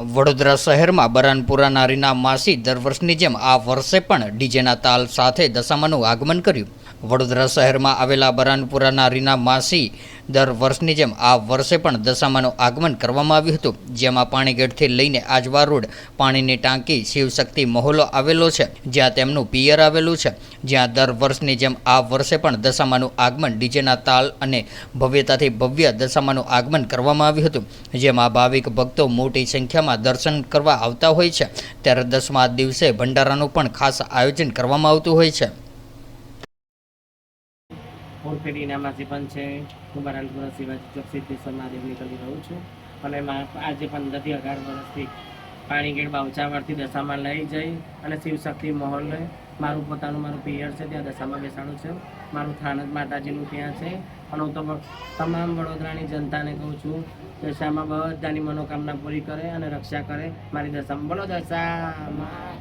વડોદરા શહેરમાં બરાનપુરા નારીના માસી દર વર્ષની જેમ આ વર્ષે પણ ડીજેના તાલ સાથે દશામાનું આગમન કર્યું. વડોદરા શહેરમાં આવેલા બરાનપુરા નારીના માસી દર વર્ષની જેમ આ વર્ષે પણ દશામાનું આગમન કરવામાં આવ્યું હતું, જેમાં પાણીગેટથી લઈને આજવા રોડ પાણીની ટાંકી શિવશક્તિ મહોલ્લો આવેલો છે, જ્યાં તેમનું પિયર આવેલું છે, જ્યાં દર વર્ષની જેમ આ વર્ષે પણ દશામાનું આગમન ડીજેના તાલ અને ભવ્યતાથી ભવ્ય દશામાનું આગમન કરવામાં આવ્યું હતું, જેમાં ભાવિક ભક્તો મોટી સંખ્યામાં દર્શન કરવા આવતા હોય છે. ત્યારે 10મા દિવસે ભંડારાનું પણ ખાસ આયોજન કરવામાં આવતું હોય છે. ઓરફેડી નામાસી પણ છે. હું બરાનપુરા શિવાજી ચોક સિદ્ધેશ્વર મહાદેવની કરી રહું છું અને આજે 15 થી 18 વર્ષથી પાણીગેટ બાવચાવરથી દશામાં લઈ જઈ અને શિવશક્તિ મહોલ્લે મારું પોતાનું મારું પિયર છે, ત્યાં દશામાં બેસાડું છું. મારું થાનત માતાજીનું ત્યાં છે અને હું તો તમામ વડોદરાની જનતાને કહું છું, દશામાં બધાની મનોકામના પૂરી કરે અને રક્ષા કરે. મારી દશામાં બોલો દશામાં.